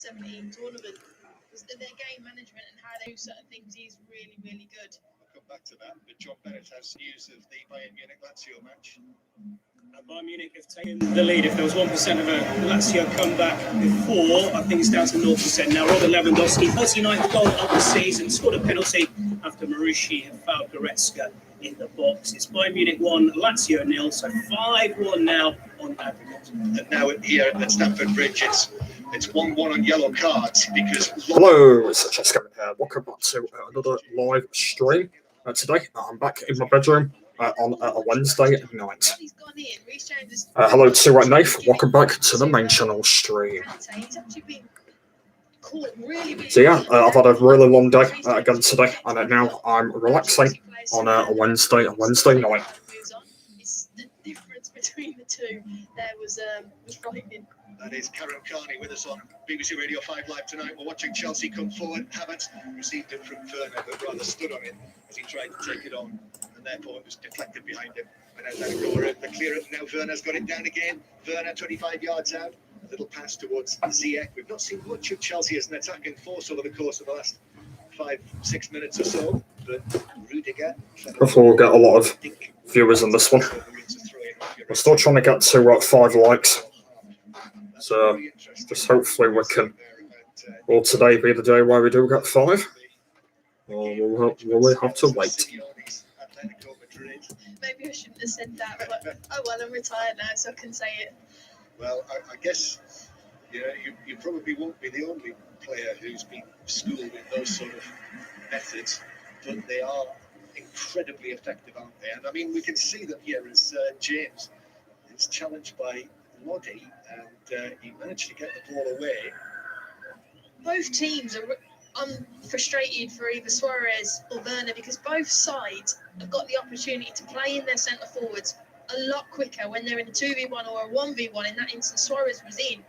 17 tournament. Was their game management and how they do certain things is really, really good. I'll come back to that. But John Bennett has news of the Bayern Munich-Lazio match. Bayern Munich have taken the lead. If there was 1% of a Lazio comeback before, I think it's down to 0% now. Robert Lewandowski, 49th goal of the season, scored a penalty after Marucci had fouled Goretzka in the box. It's Bayern Munich 1, Lazio 0, so 5-1 now on aggregate. And now here at Stamford Bridge, it's 1-1 on yellow cards because... Hello, it's Jessica here. Welcome back to another live stream. Today, I'm back in my bedroom on a Wednesday night. Hello to Nath. Welcome back to the main channel stream. So yeah, I've had a really long day again today, and now I'm relaxing on a Wednesday night. The difference between the two there was frightening. That is Karen Carney with us on BBC Radio 5 Live tonight. We're watching Chelsea come forward. Havertz received it from Werner, but rather stood on it as he tried to take it on, and therefore it was deflected behind him. And then let it go over the clearance. Now Werner's got it down again. Werner 25 yards out. A little pass towards Ziyech. We've not seen much of Chelsea as an attacking force over the course of the last 5-6 minutes or so. But Rudiger. Hopefully we'll get a lot of viewers on this one. We're still trying to get to 5 likes. So just hopefully we can. Will today be the day where we do get 5? Or will we have to wait? Maybe I shouldn't have said that, but oh well, I'm retired now, so I can say it. Well, I guess you probably won't be the only player who's been schooled in those sort of methods, but they are incredibly effective, aren't they? And I mean, we can see them here as James is challenged by Lodi, and he managed to get the ball away. Both teams are frustrated for either Suarez or Werner because both sides have got the opportunity to play in their centre forwards a lot quicker when they're in a 2v1 or a 1v1. In that instance, Suarez was in,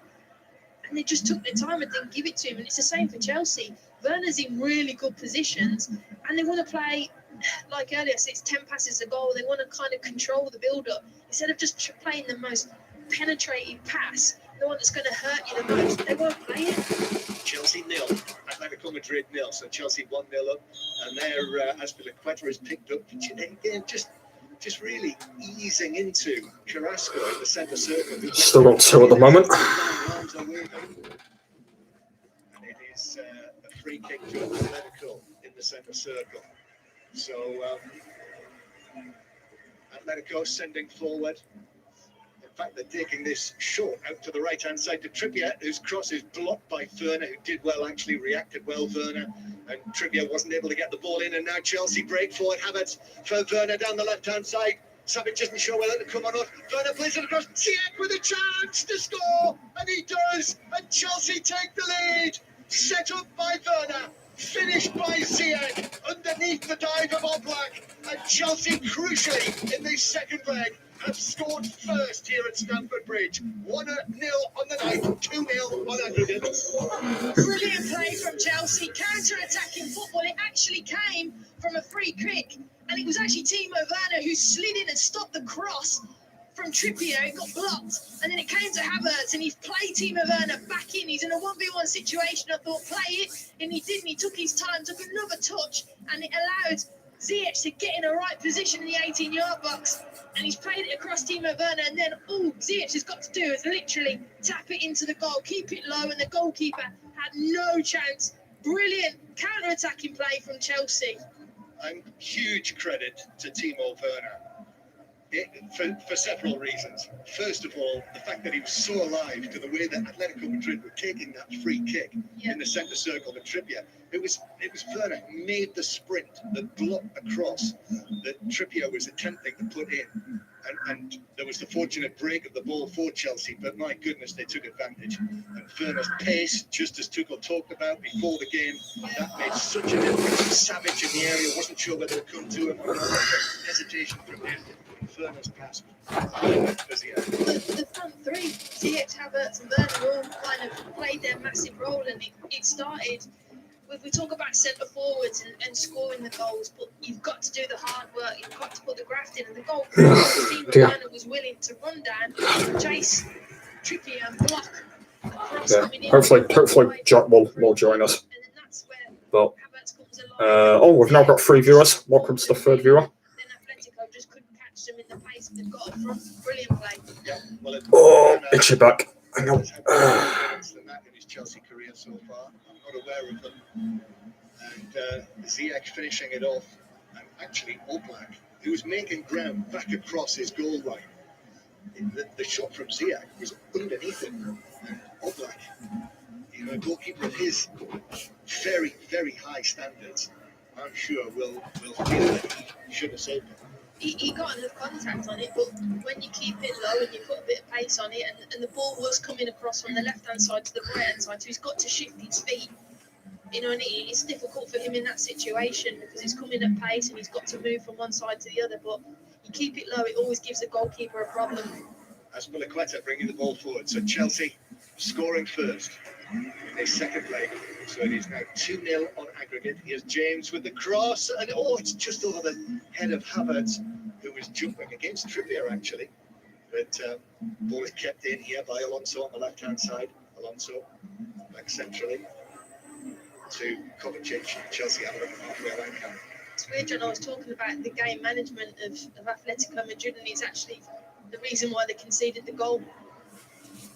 and they just took their time and didn't give it to him. And it's the same for Chelsea. Werner's in really good positions, and they want to play, like earlier, so it's 10 passes a goal. They want to kind of control the build-up instead of just playing the most penetrating pass, the one that's going to hurt you the most. They won't play it. Chelsea 0, Atletico Madrid 0. So Chelsea 1-0 up, and there Azpilicueta is picked up. Again, just really easing into Carrasco in the centre circle. Still got 2 at the moment. And it is a free kick to Atletico in the centre circle. So Atletico sending forward. In fact, they're taking this short out to the right-hand side to Trippier, whose cross is blocked by Werner, who did well, actually reacted well, Werner. And Trippier wasn't able to get the ball in, and now Chelsea break forward. Havertz for Werner down the left-hand side. Savic isn't sure whether to come or not. Werner plays it across. Ziyech with a chance to score, and he does. And Chelsea take the lead. Set up by Werner. Finished by Ziyech underneath the dive of Oblak. And Chelsea, crucially, in the second leg, have scored first here at Stamford Bridge. 1-0 on the night, 2-0 on aggregate. Brilliant play from Chelsea, counter-attacking football. It actually came from a free kick, and it was actually Timo Werner who slid in and stopped the cross from Trippier. It got blocked, and then it came to Havertz, and he's played Timo Werner back in. He's in a 1v1 situation. I thought, play it, and he didn't. He took his time, took another touch, and it allowed Ziyech to get in a right position in the 18-yard box, and he's played it across Timo Werner, and then all Ziyech has got to do is literally tap it into the goal, keep it low, and the goalkeeper had no chance. Brilliant counter-attacking play from Chelsea. And huge credit to Timo Werner. For several reasons. First of all, the fact that he was so alive to the way that Atletico Madrid were taking that free kick in the centre circle with Trippier. It was Werner who made the sprint, the block across that Trippier was attempting to put in. And there was the fortunate break of the ball for Chelsea, but my goodness, they took advantage. And Werner's pace, just as Tuchel talked about before the game, that made such a difference. Savage in the area, wasn't sure whether to come to him or not. Hesitation from him. Werner's pass. The front three, Ziyech, Havertz and Werner, all kind of played their massive role, and it started. We talk about centre forwards and scoring the goals, but you've got to do the hard work. You've got to put the graft in, and the goal Timo Werner was willing to run down, chase Trippier and block Yeah, hopefully Jack will join us. But we've now got 3 viewers. Welcome to the 3rd viewer. Oh, itchy back. Hang on. Chelsea career so far. I'm not aware of them. And Ziyech finishing it off, and actually Oblak, who's making ground back across his goal line. The shot from Ziyech was underneath him. And Oblak, a goalkeeper of his very, very high standards, I'm sure will feel that he should have saved it. He got enough contact on it, but when you keep it low and you put a bit of pace on it, and the ball was coming across from the left-hand side to the right-hand side, so he's got to shift his feet. And it's difficult for him in that situation because he's coming at pace and he's got to move from one side to the other, but you keep it low, it always gives the goalkeeper a problem. Azpilicueta bringing the ball forward, so Chelsea scoring first in their second leg. So it is now 2-0 on aggregate. Here's James with the cross, and it's just over the head of Havertz, who was jumping against Trippier actually. But ball is kept in here by Alonso on the left-hand side. Alonso back centrally to Kovacic. Chelsea have a halfway line count. It's weird, John. I was talking about the game management of Atletico Madrid, and it's actually the reason why they conceded the goal.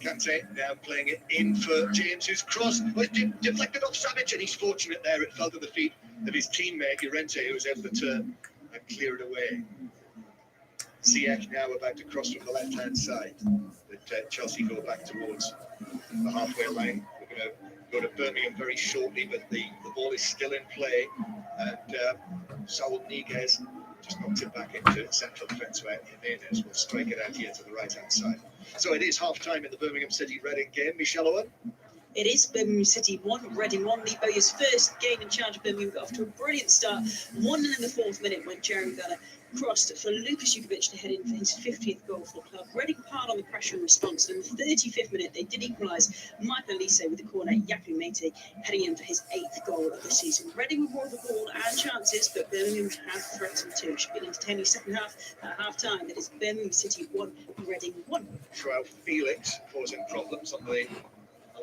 Kante now playing it in for James, whose cross was deflected off Savage, and he's fortunate there. It fell to the feet of his teammate Llorente, who was able to turn and clear it away. Ziyech now about to cross from the left-hand side. But Chelsea go back towards the halfway line. We're going to go to Birmingham very shortly, but the ball is still in play. And Saul Niguez just knocked it back into central defence where Jimenez will strike it out here to the right-hand side. So it is half-time in the Birmingham City Reading game. Michelle Owen? It is Birmingham City 1, Reading 1. Lee Bowyer's first game in charge of Birmingham got off to a brilliant start. 1-0 in the 4th minute when Jeremy Bella crossed for Lucas Jukovic to head in for his 50th goal for the club. Reading hard on the pressure in response. In the 35th minute, they did equalise. Michael Elise with the corner, Yaku Mete heading in for his 8th goal of the season. Reading were more the ball and chances, but Birmingham have threatened too. It should be an entertaining second half. At half-time, it is Birmingham City 1, Reading 1. Joao Felix causing problems on the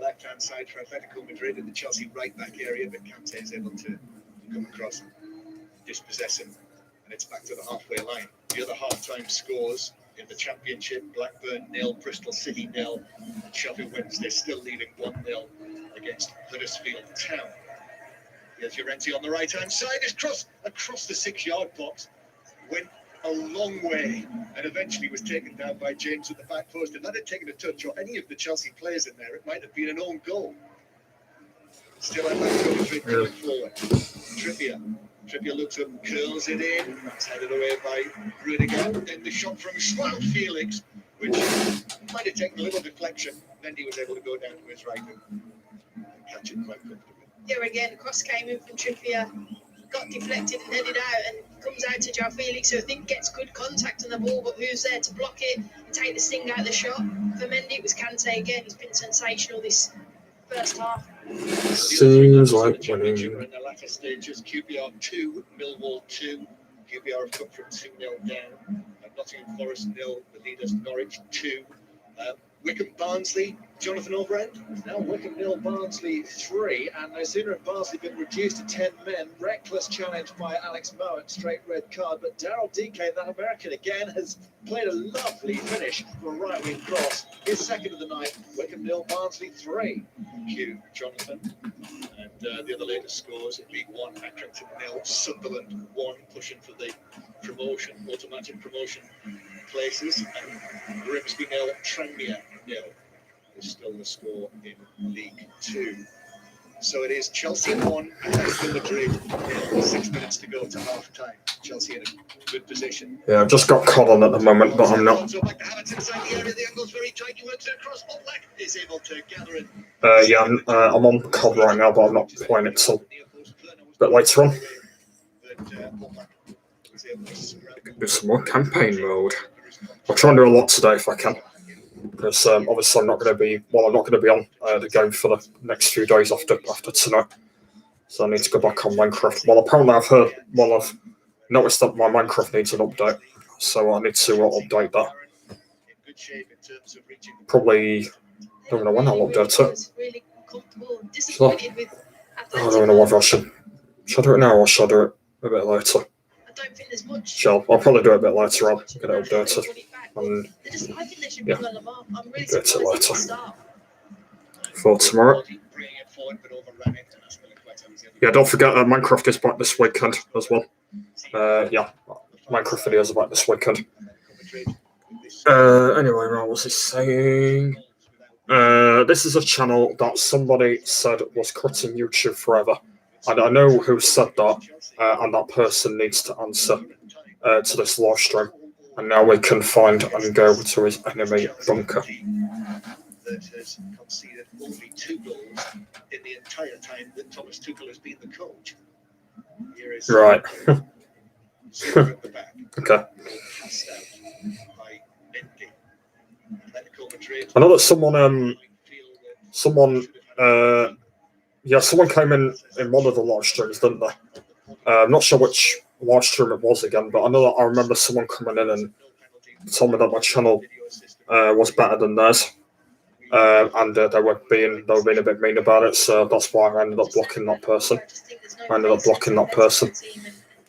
left-hand side for Atletico Madrid in the Chelsea right-back area, but Kante is able to come across and dispossess him. And it's back to the halfway line. The other half-time scores in the Championship: Blackburn 0, Bristol City 0, and Sheffield Wednesday still leading 1-0 against Huddersfield Town. Here's Llorente on the right-hand side. His cross across the 6-yard box went a long way and eventually was taken down by James at the back post. If that had taken a touch or any of the Chelsea players in there, it might have been an own goal. Still Atletico Madrid going forward. Trippier looks up, curls it in. That's headed away by Rudiger. Then the shot from Joao Felix, which might have taken a little deflection. Then he was able to go down to his right and catch it quite comfortably. Here again, cross came in from Trippier, got deflected and headed out, and comes out to Joao Felix, who I think gets good contact on the ball, but who's there to block it and take the sting out of the shot. For Mendy, it was Kante again. He's been sensational this first half. Seems like winning. In the latter stages, QPR 2, Millwall 2. QPR have come from 2-0 down. Nottingham Forest 0, the leaders Norwich 2. Wickham Barnsley, Jonathan Overend. Now Wickham 0, Barnsley 3, and no sooner had Barnsley been reduced to 10 men. Reckless challenge by Alex Mowatt, straight red card, but Daryl DK, that American again, has played a lovely finish for a right-wing cross. His second of the night. Wickham 0, Barnsley 3. Thank you, Jonathan. And the other latest scores in League One: Accrington 0, Sunderland 1, pushing for the promotion, automatic promotion places, and Grimsby 0, Tranmere 0 is still the score in League 2. So it is Chelsea 1, Atletico Madrid 0. 6 minutes to go to half-time. Chelsea in a good position. Yeah, I've just got cod on at the moment, but I'm not. Also back to Havertz inside the area. The angle's very tight. He works it across. Oblak is able to gather it. Yeah, I'm on cod right now, but I'm not playing it till a bit later on. Do some more campaign mode. I'll try and do a lot today if I can, because obviously I'm not going to be on the game for the next few days after tonight. So I need to go back on Minecraft. Well, apparently I've noticed that my Minecraft needs an update, so I need to update that. Probably don't know when I'll update it. Was really comfortable and disappointed with I don't know whether I should I do it now or should I do it a bit later? I don't think there's much. I'll probably do it a bit later on, get it updated. And I think they should be on the mark. I'm really get it surprised at the later. start. For tomorrow. Yeah, don't forget that Minecraft is back this weekend as well. Yeah, Minecraft videos are back this weekend. Anyway, what was he saying? This is a channel that somebody said was cutting YouTube forever. And I know who said that, and that person needs to answer to this live stream. And now we can find and go to his enemy bunker. That has conceded only 2 goals in the entire time that Thomas Tuchel has been the coach. Here is right. at the back. Okay. Cast out by Mendy. Atletico Madrid. I know that someone came in one of the live streams, didn't they? I'm not sure which live stream it was again, but I know that I remember someone coming in and told me that my channel was better than theirs. And they were being a bit mean about it, so that's why I ended up blocking that person.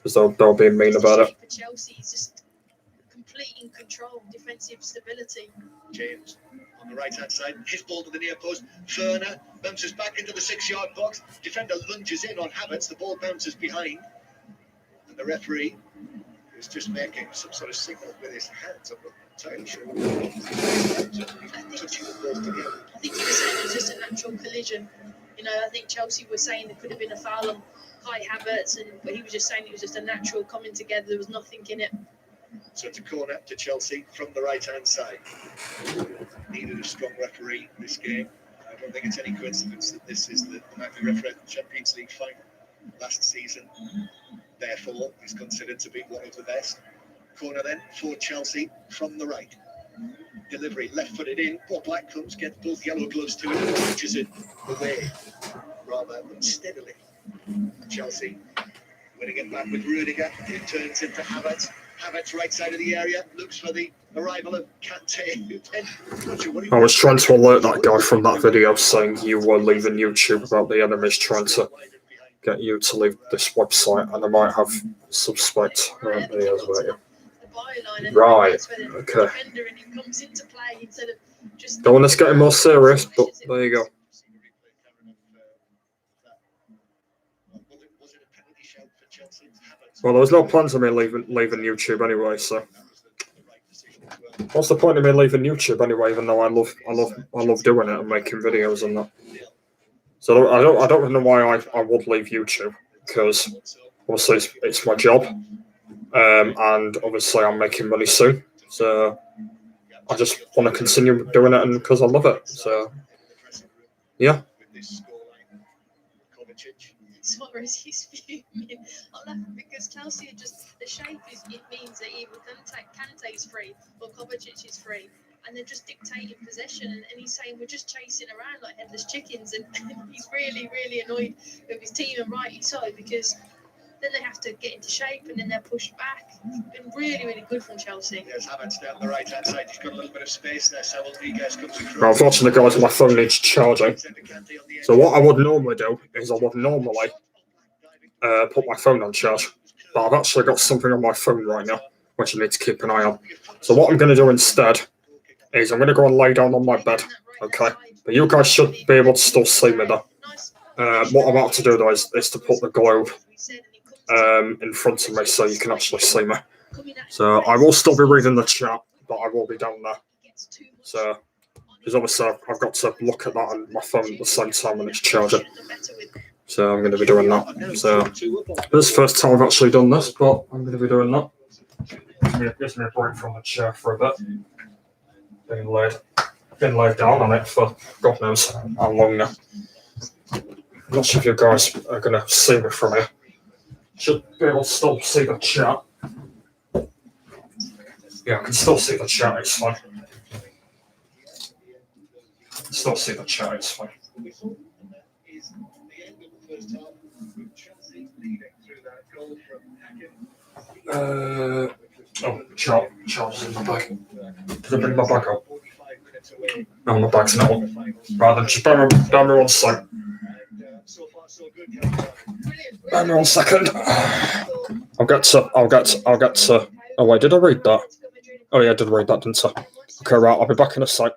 Because they were being mean about it. Chelsea is just complete in control, defensive stability. James on the right hand side, his ball to the near post. Werner bounces back into the 6-yard box. Defender lunges in on Havertz. The ball bounces behind, and the referee is just making some sort of signal with his hands. I'm not entirely sure. I think he was saying it was just a natural collision. You know, I think Chelsea were saying there could have been a foul on Kai Havertz, but he was just saying it was just a natural coming together. There was nothing in it. So it's a corner to Chelsea from the right-hand side. Needed a strong referee this game. I don't think it's any coincidence that this is the man who refereed the Champions League final last season. Therefore, he's considered to be one of the best. Corner then for Chelsea from the right. Delivery left-footed in. Paul Black comes, gets both yellow gloves to it, and pushes it away rather unsteadily. Chelsea winning it back with Rudiger. It turns into Havertz. Havertz right side of the area, looks for the arrival of Kante. I was trying to alert that guy from that video saying you were leaving YouTube about the enemies trying to get you to leave this website, and I might have suspect videos about you. Right, okay. Don't want us getting more serious, but there you go. Well, there was no plans of me leaving YouTube anyway, so what's the point of me leaving YouTube anyway? Even though I love doing it and making videos and that. So I don't know why I would leave YouTube, because obviously it's my job, and obviously I'm making money soon. So I just want to continue doing it, and because I love it. So yeah. Suarez, he's fuming. I'm laughing because Chelsea are just, the shape it means that either Kante is free or Kovacic is free, and they're just dictating possession. And he's saying we're just chasing around like headless chickens, and he's really, really annoyed with his team, and rightly so, because then they have to get into shape and then they're pushed back. It's been really, really good from Chelsea. There's Havertz down the right hand side. He's got a little bit of space there. So Rodriguez comes across. Well, unfortunately, guys, my phone needs charging. So what I would normally do is I would normally put my phone on charge, but I've actually got something on my phone right now which I need to keep an eye on. So what I'm going to do instead is I'm going to go and lay down on my bed, okay? But you guys should be able to still see me though. What I'm about to do though is to put the globe in front of me so you can actually see me. So I will still be reading the chat, but I will be down there. So, because obviously I've got to look at that on my phone at the same time when it's charging. So I'm going to be doing that. So this is the first time I've actually done this, but I'm going to be doing that. Gives me a break from the chair for a bit. Been laid down on it for God knows how long now. I'm not sure if you guys are going to see me from here. Should be able to still see the chat. Yeah, I can still see the chat, it's fine. Still see the chat, it's fine. Charles is in my bag. Did I bring my bag up? No, my bag's not on. Right then, just bear me 1 sec. So far, so good. Captain. Brilliant. Bear me 1 second. I'll get to. Oh wait, did I read that? Oh yeah, I did read that, didn't I? Okay, right. I'll be back in a sec.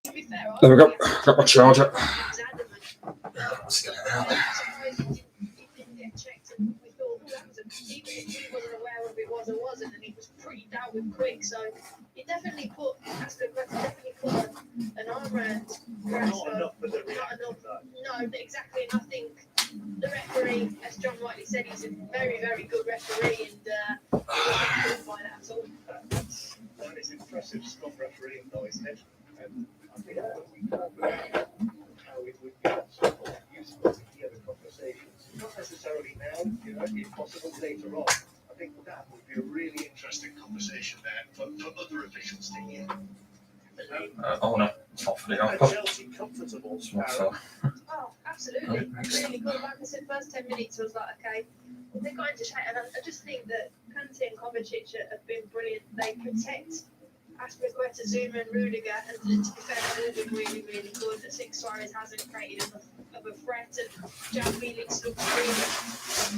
To be fair, There we go. Got my charger. Let's get it out. Didn't get checked, and we thought that was even if we wasn't aware of it was or wasn't, and it was pretty dealt with quick. So it definitely put an arm around Not enough for the Not reaction, enough. though. No, exactly. And I think the referee, as John rightly said, he's a very, very good referee, and he wasn't by that at all. That is impressive scrum refereeing, though, isn't it? And I think that we talk about how it would be so useful to hear the conversations. Not necessarily now, if possible later on. I think that would be a really interesting conversation there for other officials to hear. Oh no, it's not for the Are output. Chelsea comfortable? It's not for. Oh, absolutely. Really good. Like I said, first 10 minutes, I was like, okay, they're going to shape. And I just think that Kante and Kovacic have been brilliant. They protect Aspilicueta, Zuma, and Rudiger. And to be fair, they've all been really, really good. I think Suarez hasn't created enough of a threat. And João Felix looks really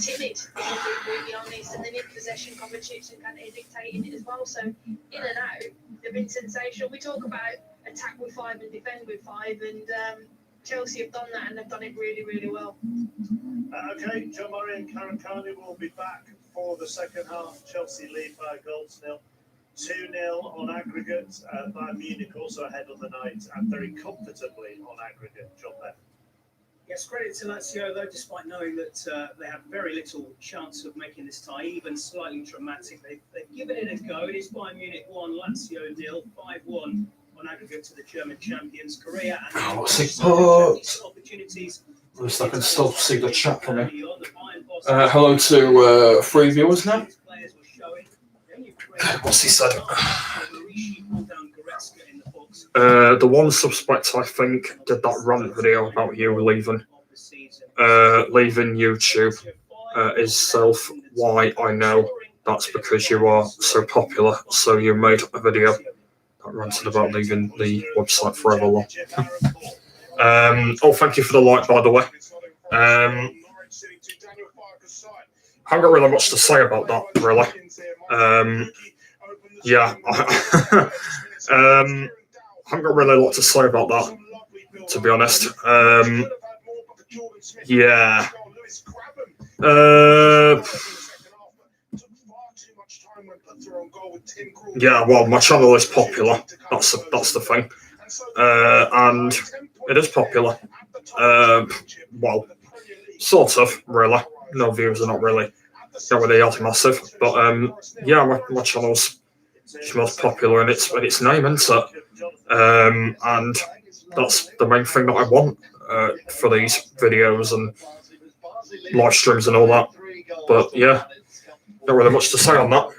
timid, if I'm being brutally honest. And then in possession, Kovacic and Kante dictating it as well. So in and out, they've been sensational. We talk about attack with 5 and defend with 5. And Chelsea have done that, and they've done it really, really well. Okay, John Murray and Karen Carney will be back for the second half. Chelsea lead by a goal to nil. 2-0 on aggregate. Bayern Munich also ahead on the night and very comfortably on aggregate. John Beth. Yes, credit to Lazio, though, despite knowing that they have very little chance of making this tie even slightly dramatic. They've given it a go. It is Bayern Munich 1, Lazio 0, 5-1 on aggregate to the German champions, Korea. And What's it put? Opportunities. At least I can still see the chat for me. Hello to 3 viewers now. What's he said? The one suspect I think did that rant video about you leaving YouTube is Self. Why I know that's because you are so popular. So you made a video that ranted about leaving the website forever long. Thank you for the like, by the way. I haven't got really much to say about that, really. Yeah, I haven't got really a lot to say about that, to be honest. Yeah. Yeah, well, my channel is popular. That's the thing. And it is popular. Well, sort of, really. No views are not really as massive. But yeah, my channel's most popular in its name, isn't it? And that's the main thing that I want for these videos and live streams and all that. But yeah, not really much to say on that.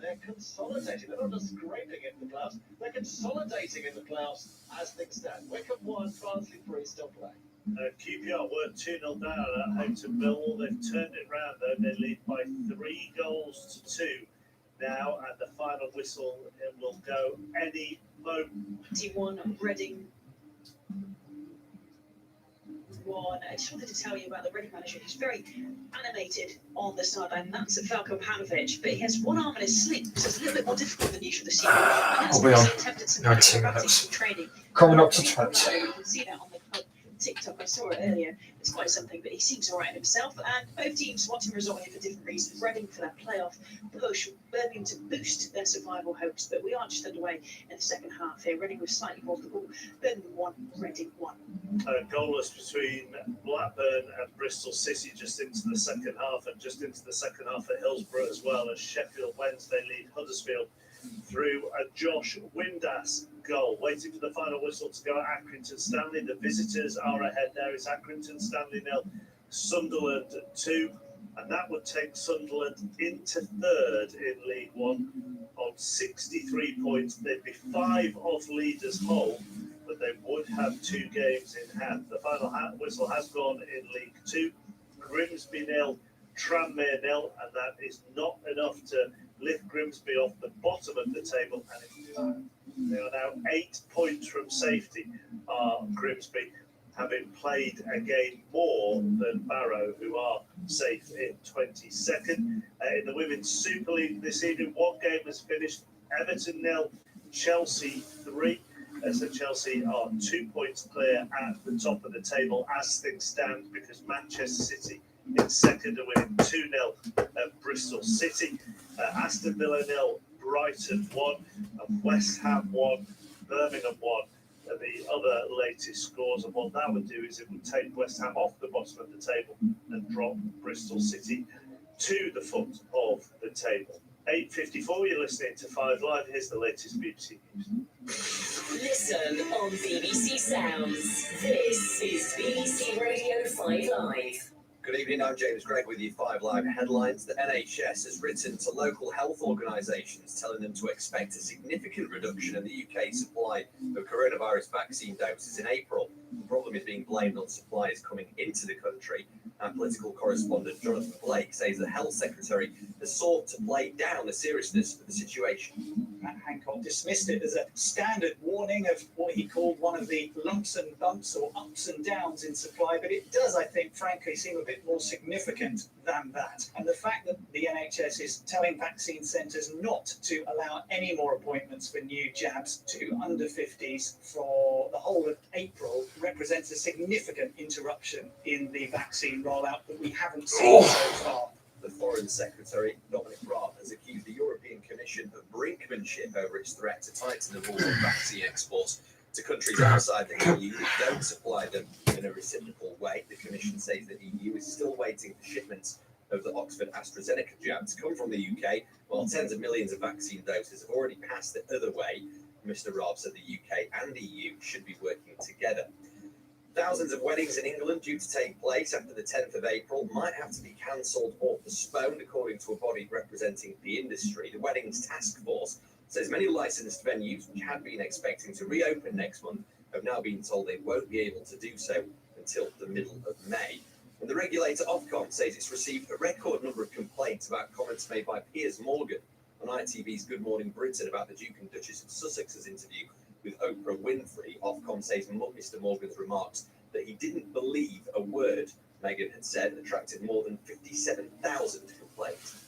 They're consolidating. They're not just scraping in the playoffs. They're consolidating in the playoffs as things stand. Wycombe 1, Barnsley 3 still playing. QPR were 2-0 down at home to Millwall. They've turned it round, though. They lead by 3 goals to 2 now, and the final whistle will go any moment. 21 Reading 1. I just wanted to tell you about the Reading manager who's very animated on the sideline. That's Falko Panovic, but he has one arm in his sling, so it's a little bit more difficult than usual this year. I'll be on 19 minutes. Training. Coming up to 20. You can see that on the club TikTok. I saw it earlier. It's quite something, but he seems all right himself. And both teams want to resort here for different reasons. Reading for that playoff push, Birmingham to boost their survival hopes. But we are just underway in the second half here. Reading was slightly more off the ball. Birmingham 1, Reading 1. Goalless between Blackburn and Bristol City just into the second half, and just into the second half at Hillsborough as well, as Sheffield Wednesday lead Huddersfield through a Josh Windass goal. Waiting for the final whistle to go at Accrington Stanley. The visitors are ahead there. It's Accrington Stanley 0, Sunderland 2, and that would take Sunderland into third in League One on 63 points. They'd be 5 off leaders Hull, but they would have 2 games in hand. The final whistle has gone in League 2. Grimsby 0, Tranmere 0, and that is not enough to lift Grimsby off the bottom of the table, and they are now 8 points from safety. Grimsby, having played a game more than Barrow, who are safe in 22nd. In the Women's Super League this evening, 1 game has finished. Everton 0, Chelsea 3. So Chelsea are 2 points clear at the top of the table as things stand, because Manchester City in second are winning 2-0 at Bristol City. Aston Villa 0, Brighton 1, and West Ham 1, Birmingham 1. The other latest scores, and what that would do is it would take West Ham off the bottom of the table and drop Bristol City to the foot of the table. 8:54, you're listening to 5 Live. Here's the latest BBC News. Listen on BBC Sounds. This is BBC Radio 5 Live. Good evening, I'm James Gregg with your 5 Live headlines. The NHS has written to local health organisations telling them to expect a significant reduction in the UK supply of coronavirus vaccine doses in April. The problem is being blamed on supplies coming into the country. Our political correspondent Jonathan Blake says the Health Secretary has sought to play down the seriousness of the situation. Matt Hancock dismissed it as a standard warning of what he called one of the lumps and bumps or ups and downs in supply, but it does, I think, frankly, seem a bit more significant than that. And the fact that the NHS is telling vaccine centres not to allow any more appointments for new jabs to under 50s for the whole of April represents a significant interruption in the vaccine rollout that we haven't seen so far. The Foreign Secretary, Dominic Raab, has accused the European Commission of brinkmanship over its threat to tighten the rules on vaccine exports to countries outside the EU that don't supply them in a reciprocal way. The Commission says the EU is still waiting for shipments of the Oxford AstraZeneca jab to come from the UK, while tens of millions of vaccine doses have already passed the other way. Mr. Raab said the UK and EU should be working together. Thousands of weddings in England due to take place after the 10th of April might have to be cancelled or postponed, according to a body representing the industry. The Weddings Task Force says many licensed venues, which had been expecting to reopen next month, have now been told they won't be able to do so until the middle of May. And the regulator Ofcom says it's received a record number of complaints about comments made by Piers Morgan on ITV's Good Morning Britain about the Duke and Duchess of Sussex's interview with Oprah Winfrey. Ofcom says Mr. Morgan's remarks that he didn't believe a word Meghan had said attracted more than 57,000 complaints.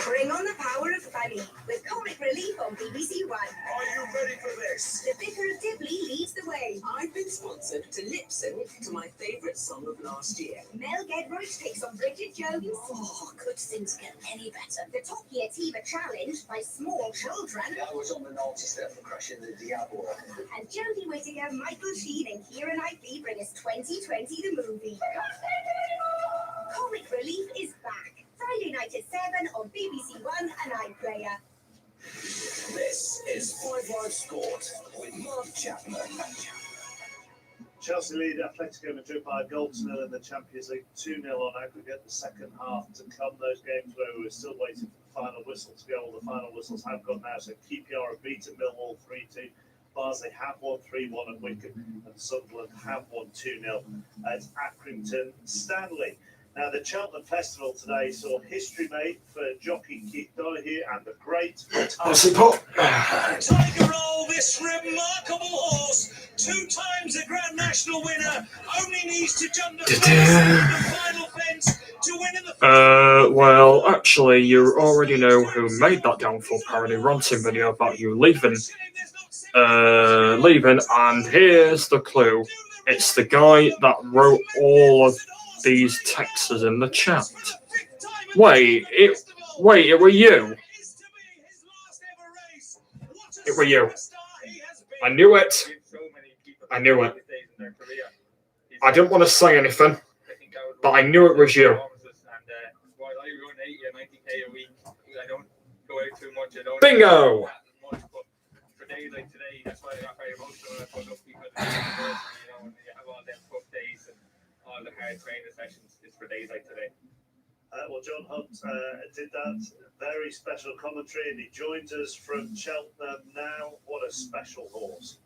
Bring on the power of family with comic relief on BBC One. Are you ready for this? The Vicar of Dibley leads the way. I've been sponsored to lip sync to my favourite song of last year. Mel Gedroyd takes on Bridget Jones. Oh, could things get any better? The Top Gear Tiva Challenge by Small Children. I was on the naughty step for crashing the Diablo. And Jodie Whittaker, Michael Sheen and Keira Knightley bring us 2020 the movie. Comic Relief is back. Friday night at 7 on BBC One and iPlayer. This is 5 Live Sport with Mark Chapman. Chelsea lead Atletico Madrid by a goal to nil in the Champions League, 2-0 on aggregate. The second half to come. Those games where we were still waiting for the final whistle to go. All the final whistles have gone now. So QPR have beaten Millwall 3-2. Barnsley have won 3-1 at Wycombe, and Sunderland have won 2-0 at Accrington Stanley. Now, the Cheltenham Festival today saw history made for jockey Keith Donoghue and the great Tiger Roll, this remarkable horse, 2 times a Grand National winner, only needs to jump the final fence to win in the Well, actually, you already know who made that downfall parody ranting video about you leaving, and here's the clue. It's the guy that wrote all of these texts in the chat. Wait, it were you. It were you. I knew it. I knew it. I didn't want to say anything, but I knew it was you. Bingo! For days like today, that's why I got very emotional. I put up because when you have all them tough days and all the hard training sessions, it's for days like today. Well, John Hunt did that very special commentary, and he joins us from Cheltenham now. What a special horse!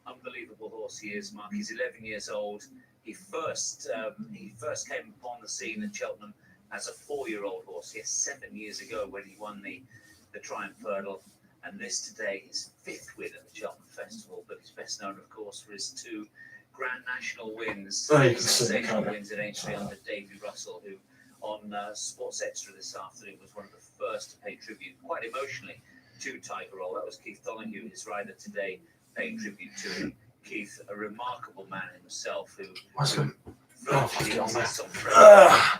Unbelievable horse he is, Mark. He's 11 years old. He first came upon the scene at Cheltenham as a 4-year-old horse. Yes, 7 years ago when he won the Triumph Hurdle. And this today, his 5th win at the Cheltenham Festival, but he's best known, of course, for his 2 Grand National wins, sensational wins at Aintree under Davy Russell, who on Sports Extra this afternoon was one of the first to pay tribute, quite emotionally, to Tiger Roll. That was Keith Donoghue, his rider today, paying tribute to him. Keith, a remarkable man himself, who virtually exists on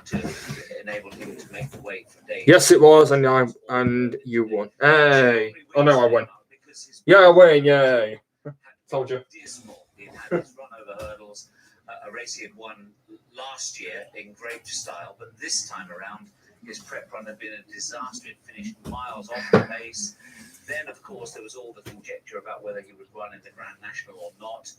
to enable him to make the weight for Davy. Yes, it was, and you won. Hey. Oh, no, I won. Yeah, I win, yay. Told you. Dismal. He had his run over hurdles, a race he had won last year in great style, but this time around, his prep run had been a disaster. It finished miles off the pace. Then, of course, there was all the conjecture about whether he would run in the Grand National or not.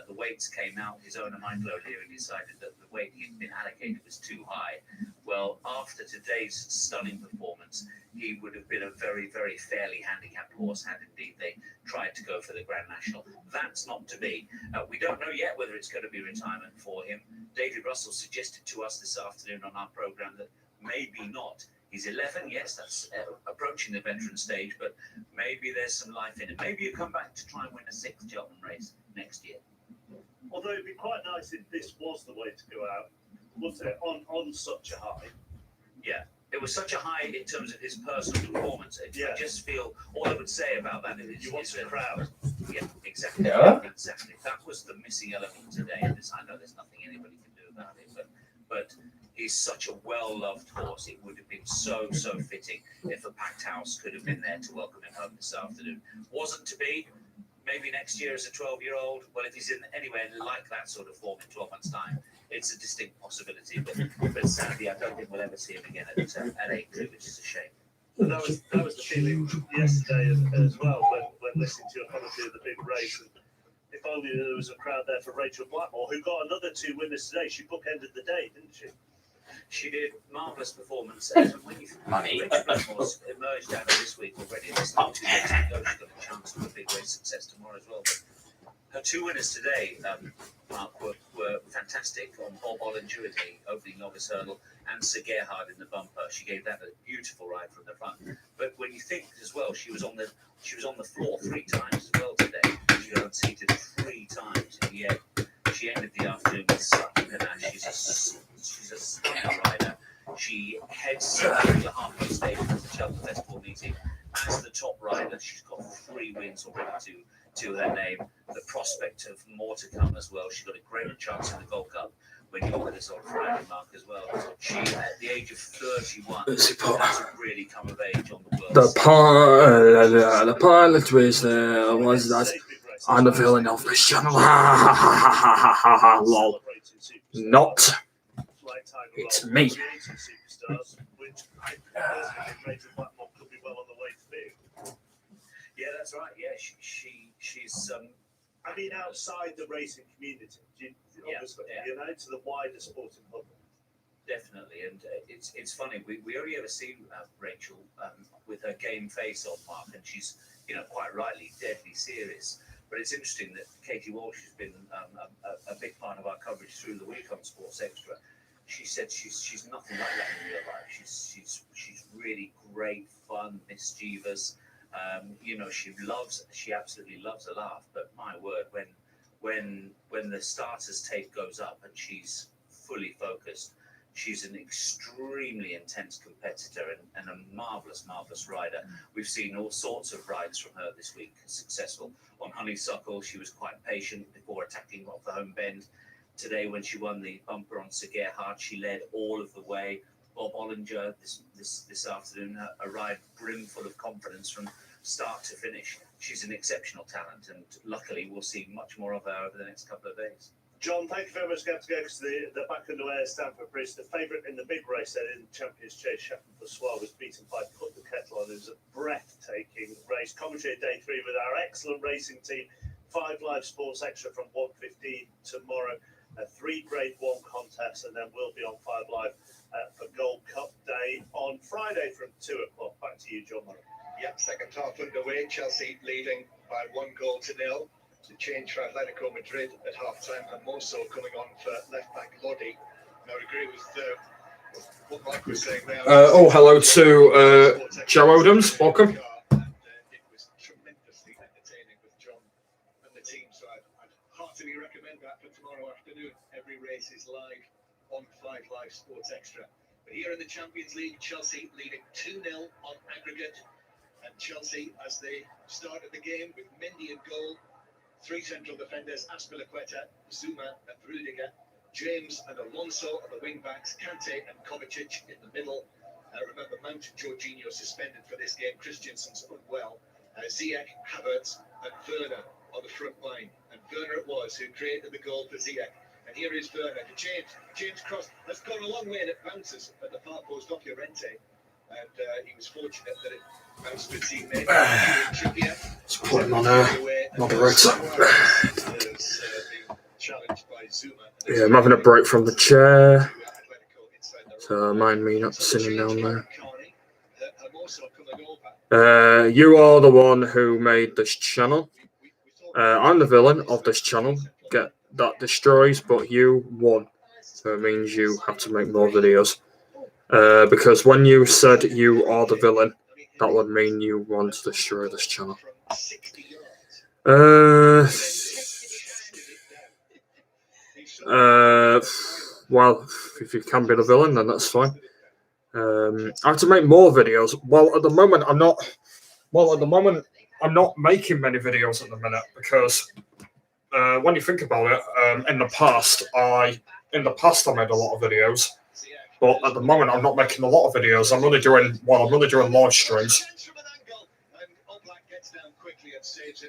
The weights came out. His owner, Michael O'Leary, decided that the weight he had been allocated was too high. Well, after today's stunning performance, he would have been a very, very fairly handicapped horse had indeed they tried to go for the Grand National. That's not to be. We don't know yet whether it's going to be retirement for him. David Russell suggested to us this afternoon on our programme that maybe not. He's 11, yes, that's approaching the veteran stage, but maybe there's some life in it. Maybe you come back to try and win a 6th Cheltenham race next year. Although it'd be quite nice if this was the way to go out, wasn't it? On such a high. Yeah, it was such a high in terms of his personal performance. I just feel all I would say about that is you want the crowd. Yeah, exactly. Yeah. Exactly. That was the missing element today. I know there's nothing anybody can do about it, but he's such a well-loved horse. It would have been so fitting if a packed house could have been there to welcome him home this afternoon. Wasn't to be. Maybe next year as a 12-year-old. Well, if he's in anywhere like that sort of form in 12 months' time, it's a distinct possibility. But sadly, I don't think we'll ever see him again at Aintree, which is a shame. And that was the feeling yesterday as well when listening to your commentary of the big race. And if only there was a crowd there for Rachel Blackmore, who got another 2 winners today. She bookended the day, didn't she? She did marvellous performance. When you Rachel Blackmore's emerged out of this week already, there's not 2 races to go. She's got a chance of a big race success tomorrow as well. But her 2 winners today, Mark, were fantastic on Bob Ollinger in the opening novice hurdle and Sir Gerhard in the bumper. She gave that a beautiful ride from the front. But when you think as well, she was on the floor 3 times as well today. She got unseated 3 times, and yet she ended the afternoon with such a panache. She's a stunning rider. She heads to the halfway stage of the Cheltenham Festival meeting as the top rider. She's got 3 wins already to her name. The prospect of more to come as well. She's got a great chance in the Gold Cup when you look at this on Friday, Mark, as well. She, at the age of 31, has really come of age on the world. The pilot race was that on the Philadelphia Channel. Lol. Not. It's me. Yeah, that's right. Yeah, she's. I mean, outside the racing community, obviously, you know, to the wider sporting public. Definitely, and it's funny. We only ever see Rachel with her game face on, Mark, and she's quite rightly deadly serious. But it's interesting that Katie Walsh has been a big part of our coverage through the week on Sports Extra. she said she's nothing like that in real life. She's really great, fun, mischievous. You know, she absolutely loves a laugh. But my word, when the starters tape goes up and she's fully focused, she's an extremely intense competitor and a marvelous rider. We've seen all sorts of rides from her this week, successful. On Honeysuckle, she was quite patient before attacking off the home bend. Today, when she won the bumper on Sir Gerhard, she led all of the way. Bob Ollinger this afternoon, a ride brimful of confidence from start to finish. She's an exceptional talent, and luckily we'll see much more of her over the next couple of days. John, thank you very much. Going to go because the back underway at Stamford Bridge. The favourite in the big race there in Champions Chase, Shepard Passoir, was beaten by Put the Kettle On. It was a breathtaking race. Commentary at day 3 with our excellent racing team. 5 live sports extra from 1:15 tomorrow. 3 Grade 1 contests, and then we'll be on 5 Live for Gold Cup Day on Friday from 2 o'clock. Back to you, John Murray. Yeah, second half underway. Chelsea leading by 1-0. The change for Atletico Madrid at half-time, and Mosso coming on for left-back Lodi. Now, I agree with what Mike was saying there. Hello to Joe Odoms. Welcome. It was tremendously entertaining with John and the team, so I'd heartily recommend that for tomorrow afternoon. Every race is live on 5 Live Sports Extra. But here in the Champions League, Chelsea leading 2-0 on aggregate. And Chelsea, as they started the game with Mendy in goal, 3 central defenders, Azpilicueta, Zuma and Rudiger, James and Alonso are the wing-backs, Kante and Kovacic in the middle. Remember, Mount and Jorginho suspended for this game, Christensen's unwell, Ziyech, Havertz and Werner on the front line. And Werner it was who created the goal for Ziyech. And here is Werner to James. James cross, that's gone a long way and it bounces at the far post off Llorente. And he was fortunate that it bounced with teammate. Let's put him on moderator. Yeah, I'm having a break from the chair, so mind me not sitting down there. You are the one who made this channel. I'm the villain of this channel. Get that destroys, but you won. So it means you have to make more videos. Because when you said you are the villain, that would mean you want to destroy this channel. Well, if you can be the villain, then that's fine. I have to make more videos. Well, at the moment, I'm not making many videos at the minute because when you think about it, in the past I made a lot of videos. But at the moment, I'm not making a lot of videos. I'm only doing live streams.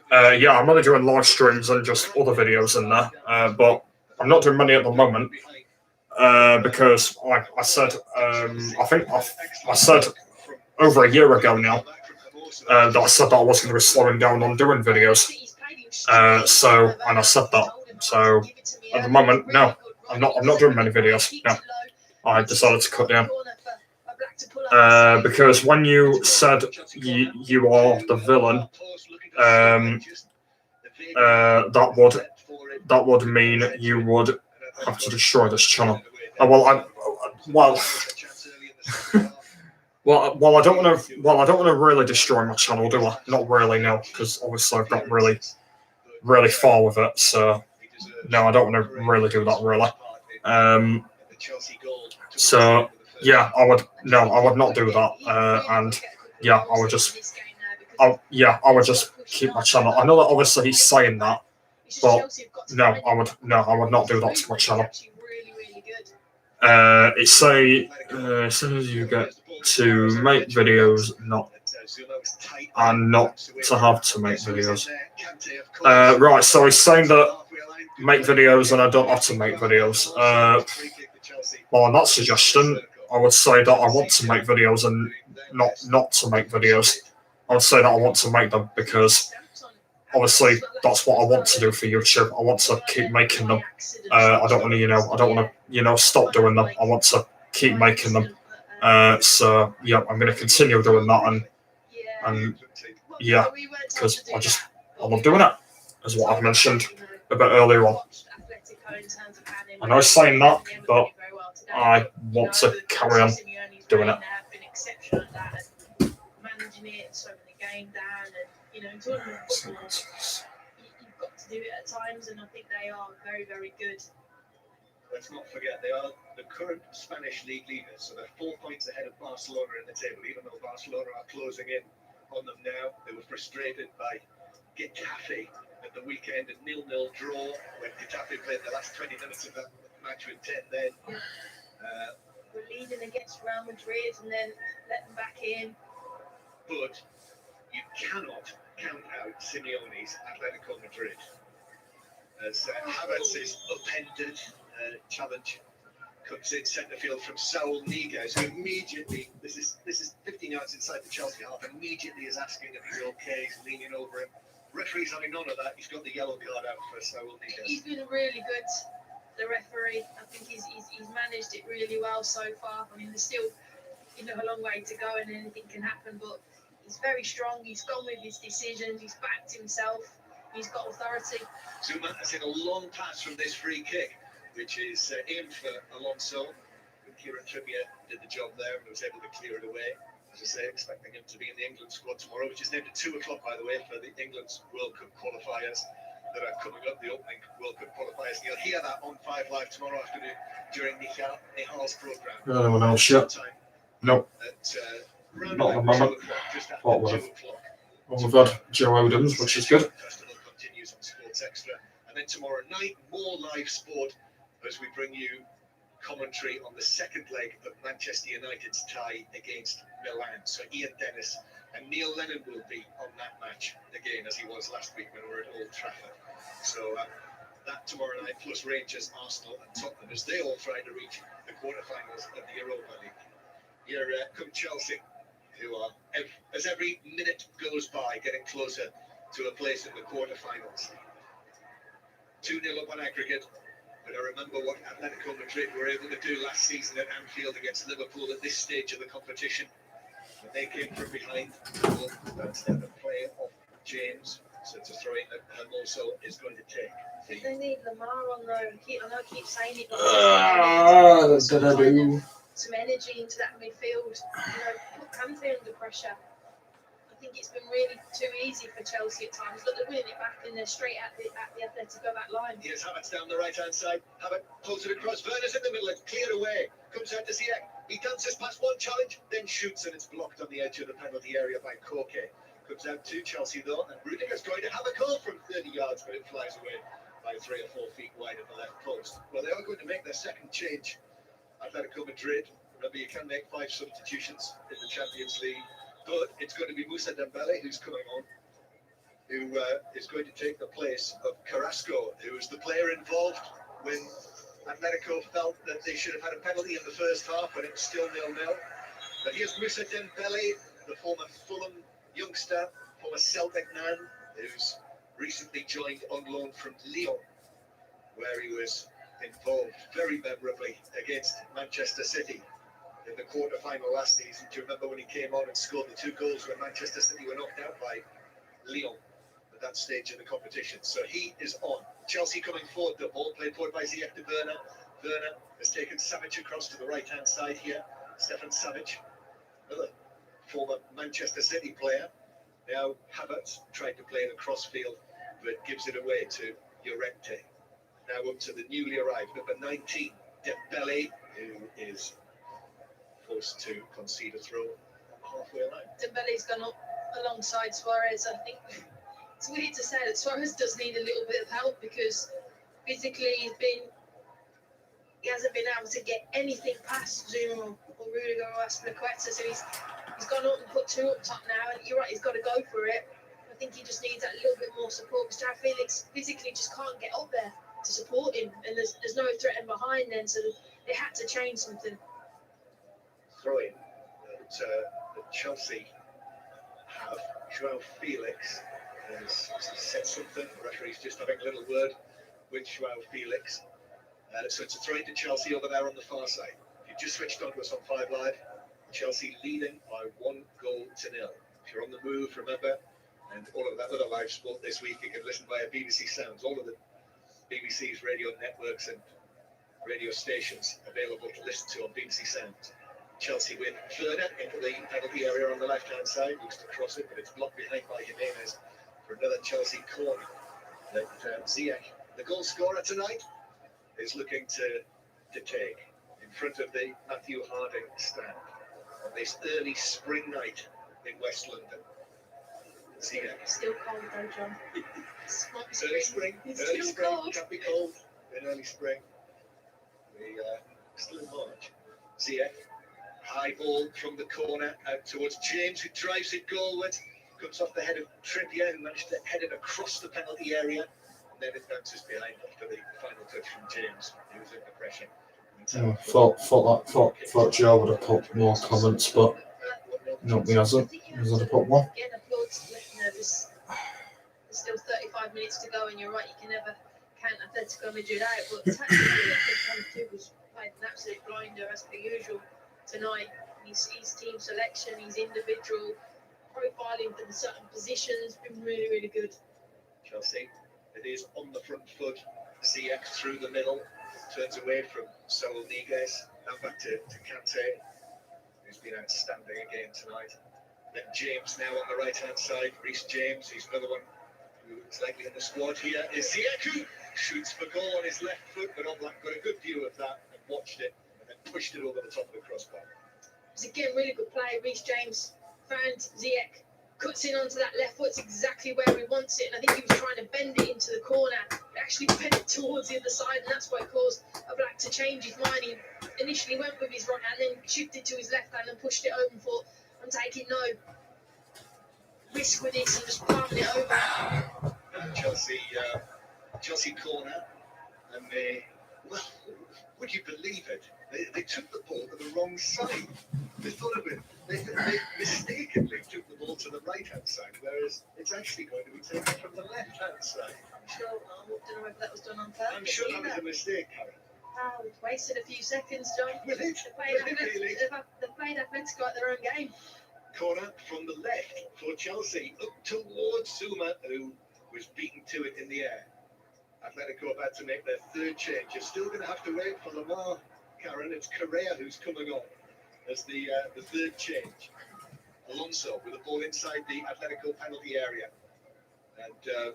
I'm only doing live streams and just other videos in there. But I'm not doing many at the moment because I said, I think I said over a year ago now that I said that I wasn't going to be slowing down on doing videos. And I said that. So at the moment, no, I'm not doing many videos. No. I decided to cut down because when you said you are the villain, that would mean you would have to destroy this channel. I don't want to really destroy my channel, do I? Not really, no, because obviously I've got really far with it. So no, I don't want to really do that, really. So yeah, I would not do that, and yeah, I would just keep my channel. I know that obviously he's saying that, but no, I would not do that to my channel. It says you get to make videos, not to have to make videos. Right, so he's saying that make videos and I don't have to make videos. Well, on that suggestion, I would say that I want to make videos and not to make videos. I would say that I want to make them because obviously that's what I want to do for YouTube. I want to keep making them. I don't want to stop doing them. I want to keep making them. So yeah, I'm going to continue doing that and yeah, because I love doing it, as what I've mentioned a bit earlier on. I know I'm saying that, but I want to carry on doing it. Have been exceptional at that, and managing it, slowing the game down, and tournament football, you've got to do it at times, and I think they are very, very good. Let's not forget, they are the current Spanish league leaders, so they're 4 points ahead of Barcelona in the table, even though Barcelona are closing in on them now. They were frustrated by Getafe at the weekend, a 0-0 draw when Getafe played the last 20 minutes of that match with 10 men. We're leading against Real Madrid and then let them back in. But you cannot count out Simeone's Atletico Madrid. As Havertz is upended, challenge comes in centre field from Saul Niguez, who immediately, this is 15 yards inside the Chelsea half, immediately is asking if he's okay, he's leaning over him. Referee's having none of that, he's got the yellow card out for Saul Niguez. He's been really good, the referee. I think he's managed it really well so far. I mean, there's still a long way to go and anything can happen, but he's very strong, he's gone with his decisions, he's backed himself, he's got authority. Zuma has hit a long pass from this free kick, which is aimed for Alonso. Kieran Trippier did the job there and was able to clear it away. As I say, expecting him to be in the England squad tomorrow, which is named at 2 o'clock, by the way, for the England's World Cup qualifiers that are coming up, the opening World Cup qualifiers. And you'll hear that on 5 Live tomorrow afternoon during Nihal's programme. Anyone else yet? Nope. At Not at the moment. just after What 2 with? o'clock. Well, we've had Joe Odens, which is good. Festival continues on Sports Extra. And then tomorrow night, more live sport as we bring you commentary on the second leg of Manchester United's tie against Milan. So Ian Dennis and Neil Lennon will be on that match again, as he was last week when we were at Old Trafford. So that tomorrow night, plus Rangers, Arsenal and Tottenham, as they all try to reach the quarterfinals of the Europa League. Here come Chelsea, who are, as every minute goes by, getting closer to a place in the quarterfinals. 2-0 up on aggregate. But I remember what Atletico Madrid were able to do last season at Anfield against Liverpool at this stage of the competition. When they came from behind, that step and play off James. So to throw in that Hermoso is going to take. They need Lamar on though. I know I keep saying it, but some energy into that midfield. Put Kante under pressure. I think it's been really too easy for Chelsea at times. Look, they're winning it back and they're straight at the Atletico back line. Here's Havertz down the right-hand side. Havertz pulls it across. Werner's in the middle. It's cleared away. Comes out to Ziyech. He dances past one challenge, then shoots, and it's blocked on the edge of the penalty area by Koke. Comes out to Chelsea, though, and Rudiger's going to have a goal from 30 yards, but it flies away by 3 or 4 feet wide of the left post. Well, they are going to make their second change. Atletico Madrid. Remember, you can make 5 substitutions in the Champions League. But it's going to be Moussa Dembele who's coming on, who is going to take the place of Carrasco, who was the player involved when Atletico felt that they should have had a penalty in the first half, but it was still 0-0. But here's Moussa Dembele, the former Fulham youngster, former Celtic man, who's recently joined on loan from Lyon, where he was involved very memorably against Manchester City in the quarter-final last season. Do you remember when he came on and scored the 2 goals when Manchester City were knocked out by Lyon at that stage of the competition? So he is on. Chelsea coming forward, the ball played forward by Ziyech to Werner. Werner has taken Savic across to the right-hand side here. Stefan Savic, another former Manchester City player. Now Havertz tried to play in a cross-field, but gives it away to Llorente. Now up to the newly arrived number 19, Dembele, who is forced to concede a throw on the halfway line. Dembele's gone up alongside Suarez. I think it's weird to say that Suarez does need a little bit of help because physically he hasn't been able to get anything past Zuma or Rudiger or Aspilicueta. So he's gone up and put 2 up top now, and you're right, he's got to go for it. I think he just needs that little bit more support because João Felix physically just can't get up there to support him, and there's no threat in behind then, so they had to change something. Throw-in that Chelsea have. João Felix has said something. The referee's just having a little word with João Felix. So it's a throw-in to Chelsea over there on the far side. If you've just switched on to us on 5 Live, Chelsea leading by 1-0. If you're on the move, remember, and all of that other live sport this week, you can listen via BBC Sounds, all of the BBC's radio networks and radio stations available to listen to on BBC Sounds. Chelsea with Ferner into the penalty area on the left-hand side. Looks to cross it, but it's blocked behind by Jimenez for another Chelsea corner. That Ziyech, the goal scorer tonight, is looking to take in front of the Matthew Harding stand on this early spring night in West London. Ziyech. Still cold though, John. Early spring. It's Early still spring. cold. Can be cold in early spring. We still in March. Ziyech. High ball from the corner out towards James, who drives it goalward. Comes off the head of Trippier, who managed to head it across the penalty area. And then it bounces behind after the final touch from James, who was under pressure. Thought Joe would have put more comments, but no, he hasn't. He's only put one. Again, applause. There's still 35 minutes to go, and you're right, you can never count Atletico Madrid out. But tactically, I think Coutinho was playing an absolute blinder as per usual tonight. His team selection, his individual profiling for the certain positions, been really, really good. Chelsea, it is on the front foot. Ziyech through the middle, turns away from Saul Niguez. Now back to Kante, who's been outstanding again tonight. Then James now on the right-hand side. Reece James, he's another one who is likely in the squad here. Is Ziyech, who shoots for goal on his left foot, but Oblak got a good view of that and watched it and then pushed it over the top of the crossbar. It's again really good play. Reece James found Ziyech, cuts in onto that left foot. It's exactly where he wants it, and I think he was trying to bend it into the corner. He actually bent it towards the other side, and that's what caused Oblak to change his mind. He initially went with his right hand, then shifted to his left hand and pushed it over for. I'm taking no risk with this and just palming it over. Chelsea corner, and well, would you believe it? They took the ball to the wrong side. They thought of it. They mistakenly took the ball to the right-hand side, whereas it's actually going to be taken from the left-hand side. I'm sure, I don't know if that was done on purpose. I'm sure that was a mistake, Harry. Oh, we've wasted a few seconds, John. Will it? They played Atletico at their own game. Corner from the left for Chelsea, up towards Zuma, who was beaten to it in the air. Atletico about to make their third change. You're still going to have to wait for Lamar, Karen. It's Correa who's coming on as the third change. Alonso with the ball inside the Atletico penalty area. And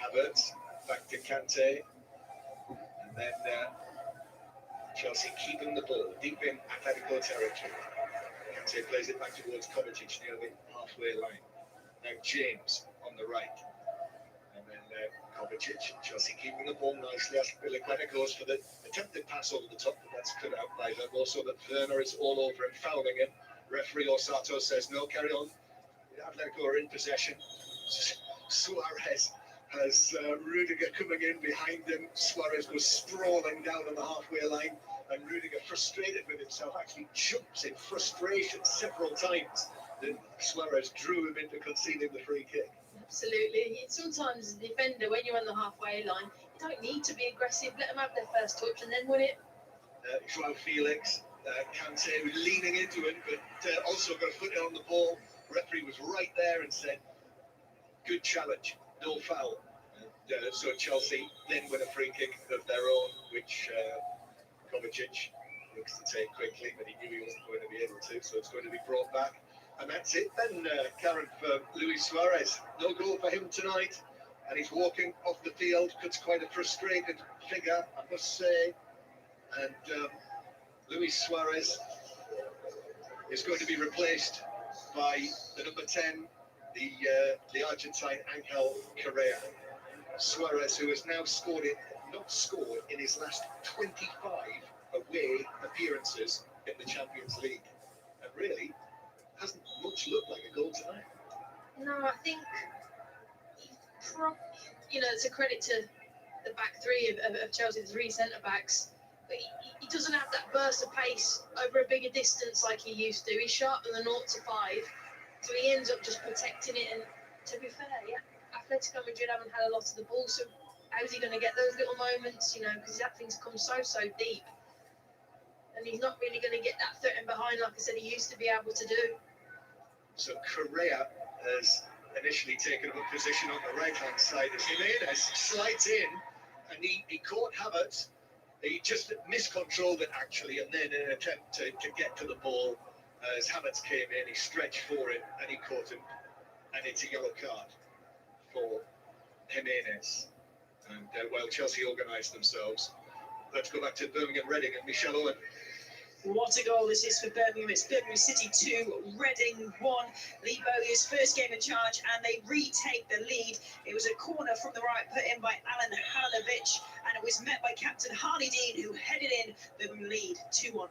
Havertz back to Kante. And then Chelsea keeping the ball deep in Atletico territory. Kante plays it back towards Kovacic near the halfway line. Now James on the right. And then Kovacic, Chelsea keeping the ball nicely. Aspilicueta goes for the attempted pass over the top, but that's cut out by them. Also that Werner is all over him, fouling him. Referee Osato says no, carry on. Atletico are in possession. Suarez has Rudiger coming in behind him. Suarez was sprawling down on the halfway line, and Rudiger, frustrated with himself, actually jumps in frustration several times. Then Suarez drew him into conceding the free kick. Absolutely. Sometimes the defender, when you're on the halfway line, you don't need to be aggressive. Let them have their first touch and then win it. Joao Felix, Kante leaning into him, but also got a foot on the ball. Referee was right there and said, good challenge, no foul. And, so Chelsea then win a free kick of their own, which Kovacic looks to take quickly, but he knew he wasn't going to be able to, so it's going to be brought back. And that's it then, Karen, for Luis Suarez. No goal for him tonight, and he's walking off the field. Cuts quite a frustrated figure, I must say. And Luis Suarez is going to be replaced by the number 10, the Argentine Angel Correa. Suarez, who has now not scored in his last 25 away appearances in the Champions League. And really hasn't much looked like a goal tonight. No, I think, it's a credit to the back three of Chelsea, the three centre-backs. But he doesn't have that burst of pace over a bigger distance like he used to. He's sharp on the 0 to 5, so he ends up just protecting it. And to be fair, Atletico Madrid haven't had a lot of the ball, so how's he going to get those little moments, because that thing's come so deep. And he's not really going to get that threat in behind like I said he used to be able to do. So Correa has initially taken up a position on the right-hand side as Jimenez slides in, and he caught Havertz, He just miscontrolled it actually, and then in an attempt to get to the ball, as Havertz came in, he stretched for it and he caught him, and it's a yellow card for Jimenez. And while Chelsea organised themselves, let's go back to Birmingham Reading and Michelle Owen. What a goal this is for Birmingham. It's Birmingham City 2, Reading 1. Lee Bowyer's first game in charge, and they retake the lead. It was a corner from the right put in by Alan Halovic, and it was met by captain Harley Dean, who headed in. Birmingham lead 2-1.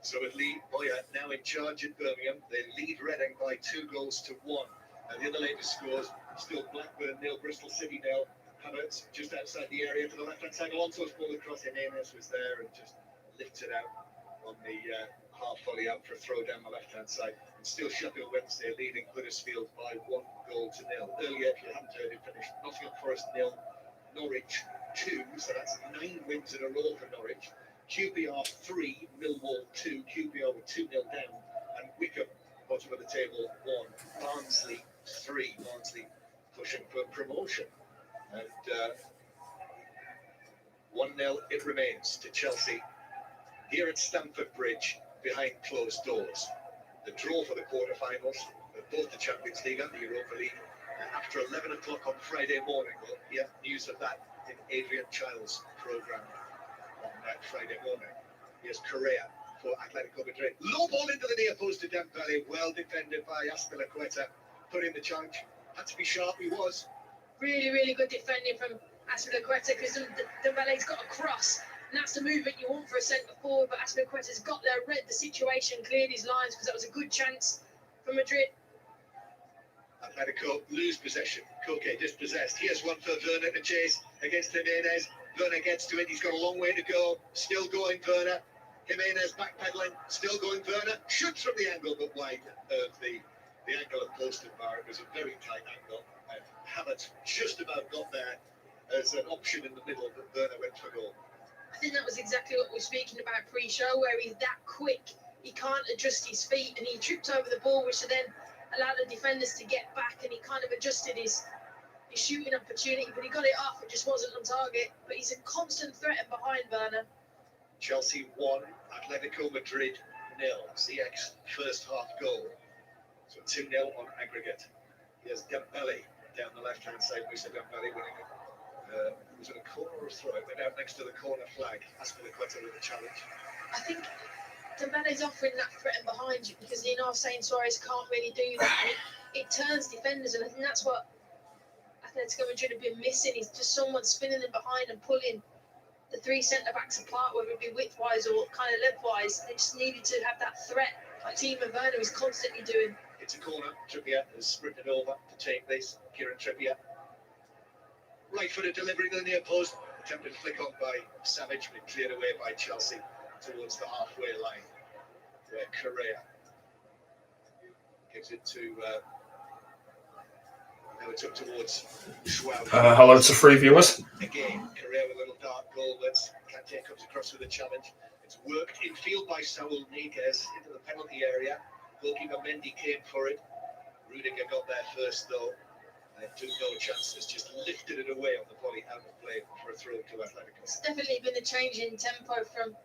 So with Lee Bowyer now in charge at Birmingham, they lead Reading by 2-1. And the other latest scores, still Blackburn 0, Bristol City 0. Havertz just outside the area to the left-hand side. Alonso's ball across, Jimenez was there and just lifted out on the half volley out for a throw down the left-hand side. And still Sheffield Wednesday leading Huddersfield by 1-0. Earlier, if you haven't heard it, finished Nottingham Forest 0, Norwich 2. So that's 9 wins in a row for Norwich. QPR 3, Millwall 2. QPR were 2-0 down. And Wickham, bottom of the table, 1. Barnsley 3. Barnsley pushing for promotion. And 1-0 it remains to Chelsea here at Stamford Bridge behind closed doors. The draw for the quarterfinals of both the Champions League and the Europa League after 11 o'clock on Friday morning. We'll hear news of that in Adrian Child's programme on that Friday morning. Here's Correa for Atletico Madrid. Low ball into the near post to Dembele. Well defended by Azpilicueta. Put in the challenge. Had to be sharp, he was. Really, really good defending from Azpilicueta, because Dembele's got a cross, and that's the movement you want for a centre forward. But Azpilicueta's got there, read the situation, cleared his lines, because that was a good chance for Madrid. Atletico lose possession. Koke dispossessed. Here's one for Werner to chase against Jimenez. Werner gets to it. He's got a long way to go. Still going, Werner. Jimenez backpedaling. Still going, Werner. Shoots from the angle, but wide of the angle of post and bar. It was a very tight angle. And Havertz just about got there as an option in the middle, but Werner went for goal. I think that was exactly what we were speaking about pre-show, where he's that quick. He can't adjust his feet, and he tripped over the ball, which then allowed the defenders to get back, and he kind of adjusted his shooting opportunity, but he got it off. It just wasn't on target. But he's a constant threat behind Werner. Chelsea 1, Atletico Madrid 0. CX first half goal. So 2-0 on aggregate. Here's Dembele down the left-hand side. Musa Dembele winning it. Was it a corner or a throw? It went out next to the corner flag. Azpilicueta with a challenge. I think Dembele's offering that threat behind you, because you know saying Suarez can't really do that. And it turns defenders, and I think that's what Atletico Madrid have been missing, is just someone spinning them behind and pulling the three centre-backs apart, whether it be width-wise or kind of length-wise. They just needed to have that threat, like Timo Werner is constantly doing. It's a corner. Trippier has sprinted over to take this. Kieran Trippier. Right-footed delivery to the near post. Attempted flick on by Savage, but cleared away by Chelsea towards the halfway line, where Correa gives it to... now it's up towards Schwab. Hello to free viewers. Again, Correa with a little dark goal, but Kante comes across with a challenge. It's worked in field by Saul Niguez into the penalty area. Goalkeeper Mendy came for it. Rudiger got there first, though. And took no chances, just lifted it away on the volley out of play for a throw to Atletico. It's definitely been a change in tempo from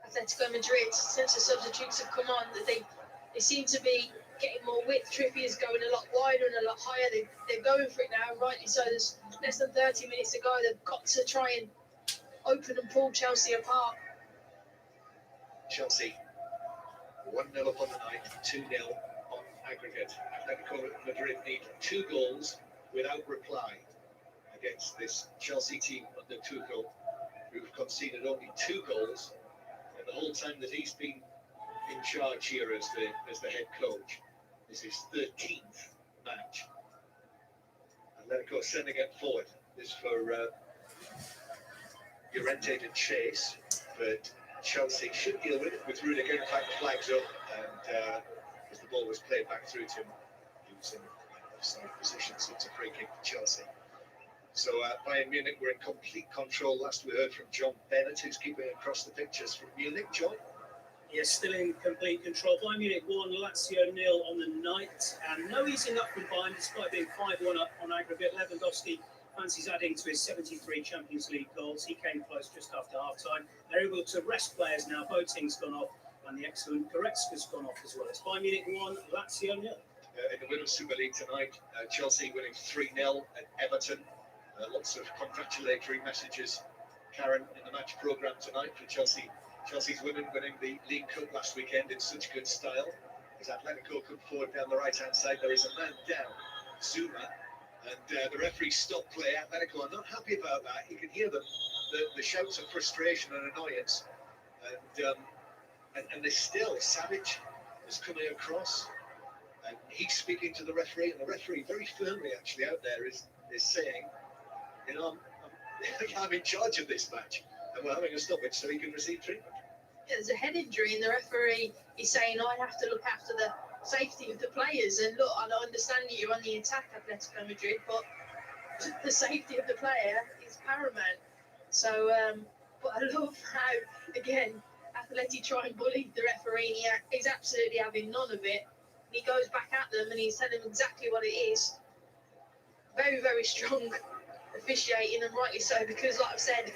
Atletico Madrid since the substitutes have come on. That they seem to be getting more width. Trippier's going a lot wider and a lot higher. They're going for it now, rightly so. There's less than 30 minutes to go. They've got to try and open and pull Chelsea apart. Chelsea 1-0 up on the night, 2-0 on aggregate. Atletico Madrid need 2 goals without reply against this Chelsea team under Tuchel, who've conceded only 2 goals in the whole time that he's been in charge here as the head coach. This is 13th match. Atletico sending it forward. This for Llorente to chase, but Chelsea should deal with it with Rudiger. In fact, the flag's up, and as the ball was played back through to him, he was in offside position, so it's a free kick for Chelsea. So Bayern Munich were in complete control. Last we heard from John Bennett, who's keeping across the pictures from Munich. John? Yes, still in complete control. Bayern Munich 1, Lazio 0 on the night, and no easing up from Bayern despite being 5-1 up on aggregate. Lewandowski fancies adding to his 73 Champions League goals. He came close just after half-time. They're able to rest players now. Boating's gone off, and the excellent Goretzka's gone off as well. It's Bayern Munich 1, Lazio 0. In the Women's Super League tonight, Chelsea winning 3-0 at Everton. Lots of congratulatory messages, Karen, in the match programme tonight for Chelsea. Chelsea's women winning the League Cup last weekend in such good style. As Atletico come forward down the right-hand side, there is a man down, Zuma, and the referee stopped play. Atletico are not happy about that. You can hear them, the shouts of frustration and annoyance, and there's still Savage is coming across, and he's speaking to the referee, and the referee very firmly actually out there is saying, you know, I'm in charge of this match, and we're having a stoppage so he can receive treatment. Yeah, there's a head injury, and the referee is saying, I have to look after the safety of the players. And look, I understand that you're on the attack, Atletico Madrid, but the safety of the player is paramount. So, but I love how, again, Atleti try and bully the referee, and he's absolutely having none of it. He goes back at them, and he's telling them exactly what it is. Very, very strong officiating, and rightly so, because, like I've said,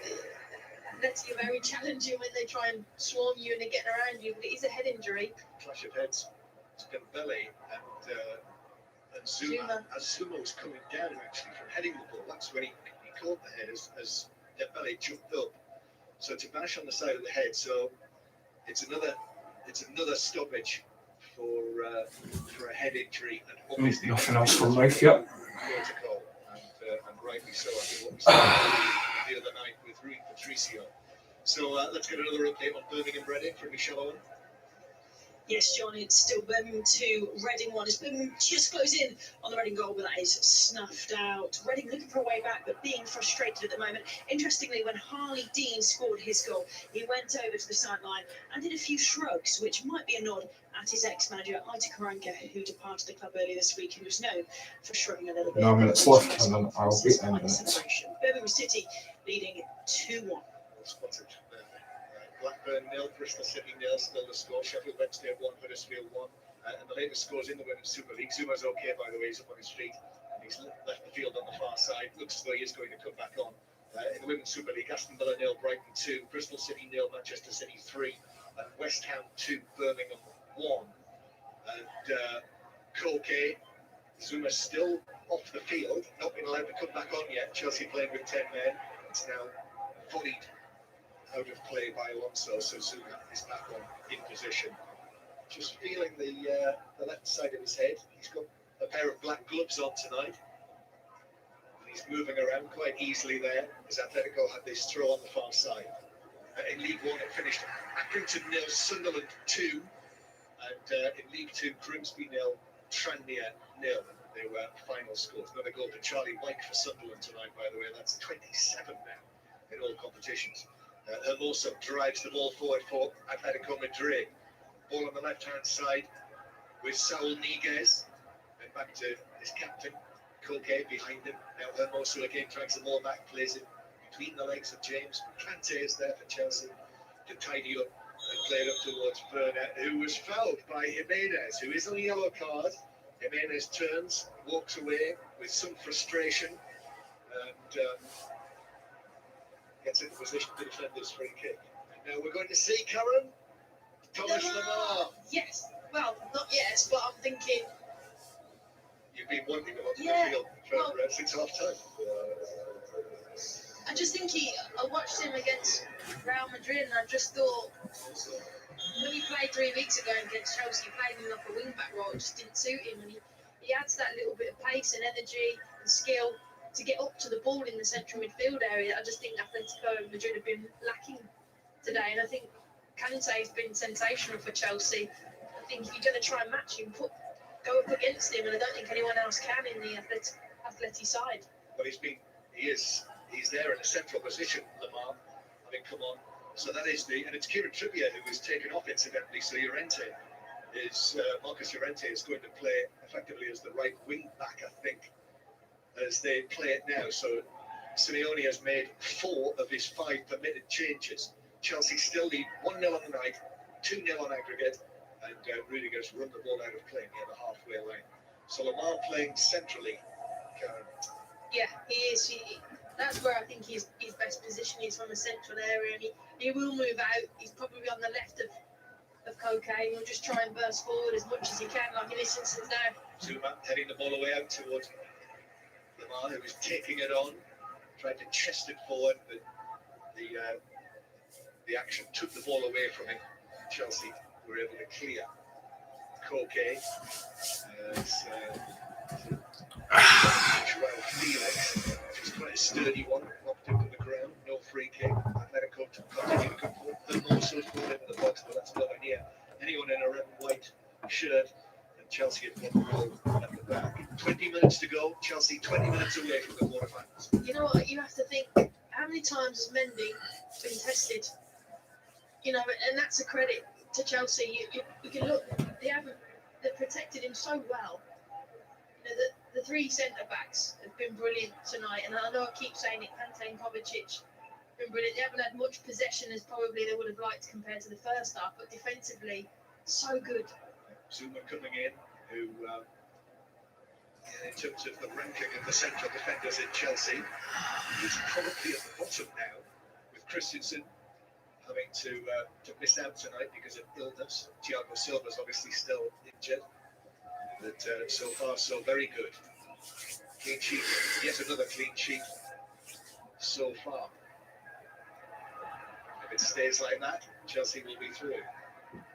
Atleti are very challenging when they try and swarm you and they're getting around you, but it is a head injury. Clash of heads. It's Dembele and Zuma. As Zuma was coming down actually from heading the ball, that's when he caught the head as Dembele jumped up. So to bash on the side of the head, so it's another stoppage for a head injury, and obviously Nothing else from Rafe yet. Protocol, and rightly so. I think what we saw the other night with Rui Patricio. So let's get another update on Birmingham Reading from Michelle Owen. Yes, John, it's still Birmingham 2, Reading 1. As Birmingham just close in on the Reading goal, but that is snuffed out. Reading looking for a way back, but being frustrated at the moment. Interestingly, when Harley Dean scored his goal, he went over to the sideline and did a few shrugs, which might be a nod at his ex-manager, Ita Karanka, who departed the club earlier this week, who was known for shrugging a little bit. 9 minutes left, and then I'll be ending it. Birmingham City leading 2-1. Spotted. Blackburn 0, Bristol City 0, still the score. Sheffield Wednesday 1, Huddersfield 1. And the latest scores in the Women's Super League. Zuma's okay, by the way, he's up on his feet. And he's left the field on the far side. Looks as though he is going to come back on. In the Women's Super League, Aston Villa 0, Brighton 2, Bristol City 0, Manchester City 3, and West Ham 2, Birmingham 1. And Koke, Zuma's still off the field, not been allowed to come back on yet. Chelsea playing with 10 men. It's now volleyed out of play by Alonso, so Zuma is back on in position. Just feeling the left side of his head. He's got a pair of black gloves on tonight. And he's moving around quite easily there, as Atletico had this throw on the far side. In League 1 it finished Accrington 0, Sunderland 2, and in League 2 Grimsby 0, Tranmere 0. They were final scores. Another goal for Charlie White for Sunderland tonight, by the way. That's 27 now in all competitions. Hermoso drives the ball forward for Atletico Madrid. Ball on the left-hand side with Saul Niguez. And back to his captain, Koke behind him. Now Hermoso again trying some more back, plays it between the legs of James. Kante is there for Chelsea to tidy up and play it up towards Werner, who was fouled by Jimenez, who is on a yellow card. Jimenez turns, walks away with some frustration, and gets into position to defend this free kick. And now we're going to see Karen Thomas Lamar. Yes, well, not yes, but I'm thinking. You've been wanting him on the field for, since half time. I just think I watched him against Real Madrid, and I just thought when he played 3 weeks ago against Chelsea, he played in like a wing back role. It just didn't suit him, and he adds that little bit of pace and energy and skill to get up to the ball in the central midfield area. I just think Atletico Madrid have been lacking today, and I think Kante has been sensational for Chelsea. I think if you're going to try and match him, go up against him, and I don't think anyone else can in the Atleti side. But he's there in a central position, Lamar. I mean, come on. So that is and it's Kieran Trippier who was taken off incidentally. So Marcus Llorente is going to play effectively as the right wing back, I think, as they play it now. So Simeone has made 4 of his 5 permitted changes. Chelsea still lead 1-0 on the night, 2-0 on aggregate, and Rudiger's run the ball out of play near the halfway line. So Lamar playing centrally, Karen. Yeah, he is. That's where I think his best position is, from a central area, and he will move out. He's probably on the left of Cocaine. He'll just try and burst forward as much as he can, like in this instance now. Zuma heading the ball away out towards Lamar, who was taking it on, tried to chest it forward, but the action took the ball away from him. Chelsea were able to clear Cocaine. Joao Felix, which was quite a sturdy one, knocked him to the ground, no free kick. Atletico continue to come forward. The Mossos ball into the box, but that's nowhere near anyone in a red and white shirt. And Chelsea had won the ball at the back. 20 minutes to go. Chelsea 20 minutes away from the quarterfinals. You know what? You have to think, how many times has Mendy been tested? You know, and that's a credit to Chelsea. You can look, they've protected him so well. You know, the three centre-backs have been brilliant tonight, and I know I keep saying it, Kante and Kovacic have been brilliant. They haven't had much possession as probably they would have liked compared to the first half, but defensively, so good. Zuma coming in, who, in terms of the ranking of the central defenders in Chelsea, is probably at the bottom now, with Christensen having to miss out tonight because of illness. Thiago Silva's obviously still injured. But so far, so very good. Clean sheet, yet another clean sheet so far. If it stays like that, Chelsea will be through.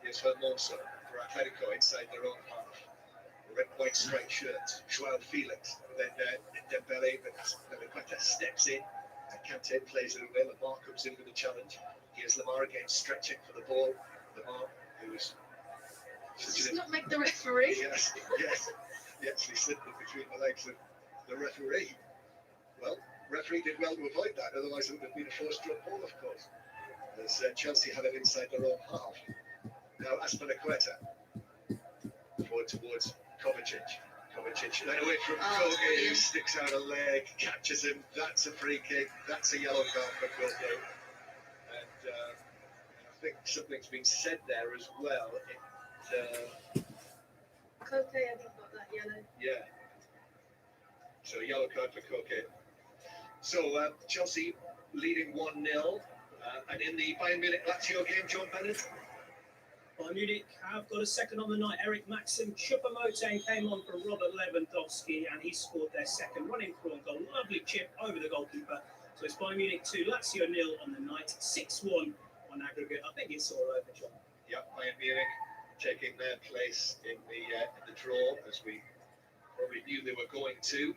Here's Hermoso for Atletico inside their own half. Red white striped shirts, Joao Felix, then Dembele, but Belaqueta steps in, and Kante plays it away. Lamar comes in with a challenge. Here's Lamar again, stretching for the ball. Lamar, who is... Does not make the referee. Yes. He actually slipped it between the legs of the referee. Well, referee did well to avoid that, otherwise it would have been a forced-drop ball, of course. As Chelsea have it inside their own half. Now, Aspilicueta, forward towards Kovacic. Kovacic then away from Koge, who sticks out a leg, catches him. That's a free kick. That's a yellow card for Koge. And I think something's been said there as well. Koke, I think, got that yellow. Yeah. So yellow card for Koke. So Chelsea leading 1-0. And in the Bayern Munich Lazio game, John Bennett. Bayern Munich have got a second on the night. Eric Maxim Choupo-Moting came on for Robert Lewandowski, and he scored their second running through on goal. Lovely chip over the goalkeeper. So it's Bayern Munich 2, Lazio 0 on the night. 6-1 on aggregate. I think it's all over, John. Yeah, Bayern Munich taking their place in the draw, as we probably knew they were going to.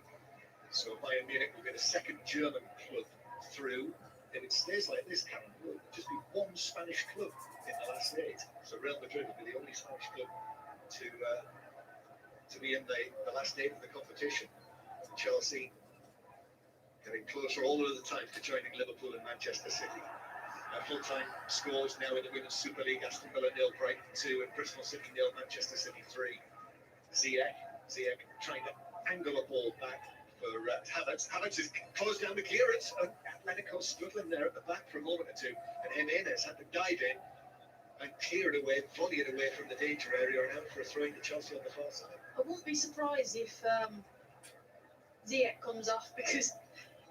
So Bayern Munich will get a second German club through. If it stays like this, Karen, will just be one Spanish club in the last 8. So Real Madrid will be the only Spanish club to be in the last 8 of the competition. Chelsea getting closer all of the time to joining Liverpool and Manchester City. Full-time scores now in the Women's Super League: Aston Villa 0, Brighton 2, and Bristol City 0, Manchester City 3. Ziyech trying to angle a ball back for Havertz. Havertz has closed down the clearance. Atletico struggling there at the back for a moment or two, and Jimenez had to dive in and clear it away, volley it away from the danger area, and out for a throw to Chelsea on the far side. I wouldn't be surprised if Ziyech comes off, because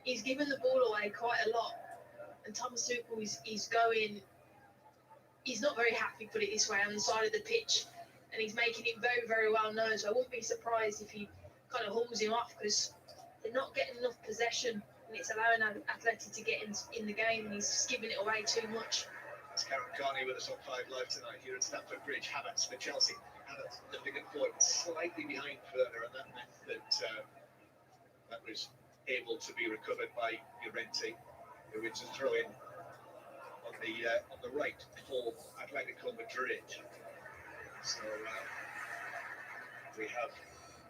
he's given the ball away quite a lot. And Thomas Tuchel he's not very happy, put it this way, on the side of the pitch, and he's making it very, very well known. So I wouldn't be surprised if he kind of hauls him off, because they're not getting enough possession, and it's allowing Atleti to get in the game, and he's just giving it away too much. It's Karen Carney with us on 5 Live tonight here at Stamford Bridge. Havertz for Chelsea. Havertz lifting it forward, slightly behind Werner, and that meant that was able to be recovered by Llorente, who is a throw-in on the right for Atletico Madrid. So we have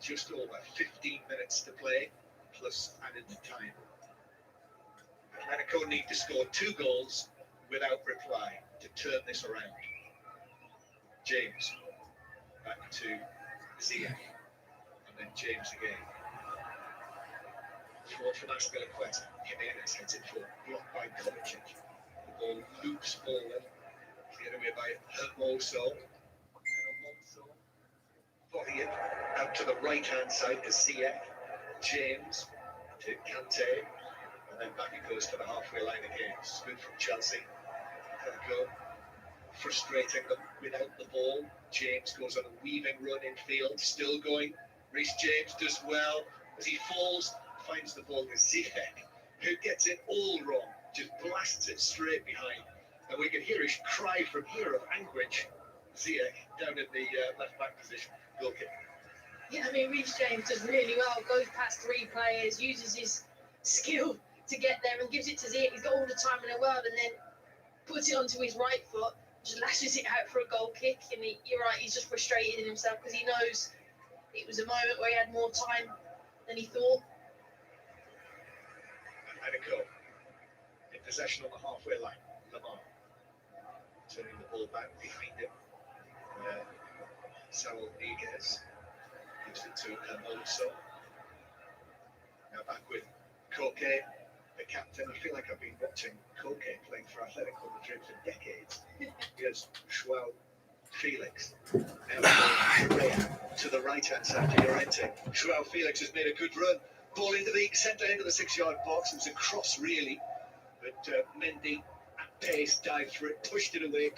just over 15 minutes to play, plus added time. Atletico need to score 2 goals without reply to turn this around. James back to Ziyech, and then James again. Forward from Aspilicueta. Jimenez heads it forward, blocked by Kovacic. The ball loops forward, cleared away by Hermoso. Volley it out to the right-hand side to Ziyech. James to Kante, and then back it goes to the halfway line again. It's good from Chelsea. Go. Frustrating them without the ball. James goes on a weaving run in field, still going. Reece James does well as he falls, finds the ball to Ziyech, who gets it all wrong, just blasts it straight behind. And we can hear his cry from here of anguish. Ziyech down in the left back position, goal kick. Yeah, I mean, Reece James does really well, goes past three players, uses his skill to get there and gives it to Ziyech. He's got all the time in the world, and then puts it onto his right foot, just lashes it out for a goal kick. And you're right, he's just frustrated in himself because he knows it was a moment where he had more time than he thought. And a goal. In possession on the halfway line, Lamar. Turning the ball back behind him. Saul Niguez gives it to Alonso. Now back with Koke, the captain. I feel like I've been watching Koke playing for Atletico Madrid for decades. Here's Joao Felix. Now to the right-hand side to Llorente. Joao Felix has made a good run. Ball into the centre end of the 6-yard box. It was a cross, really. But Mendy, at pace, dived for it, pushed it away.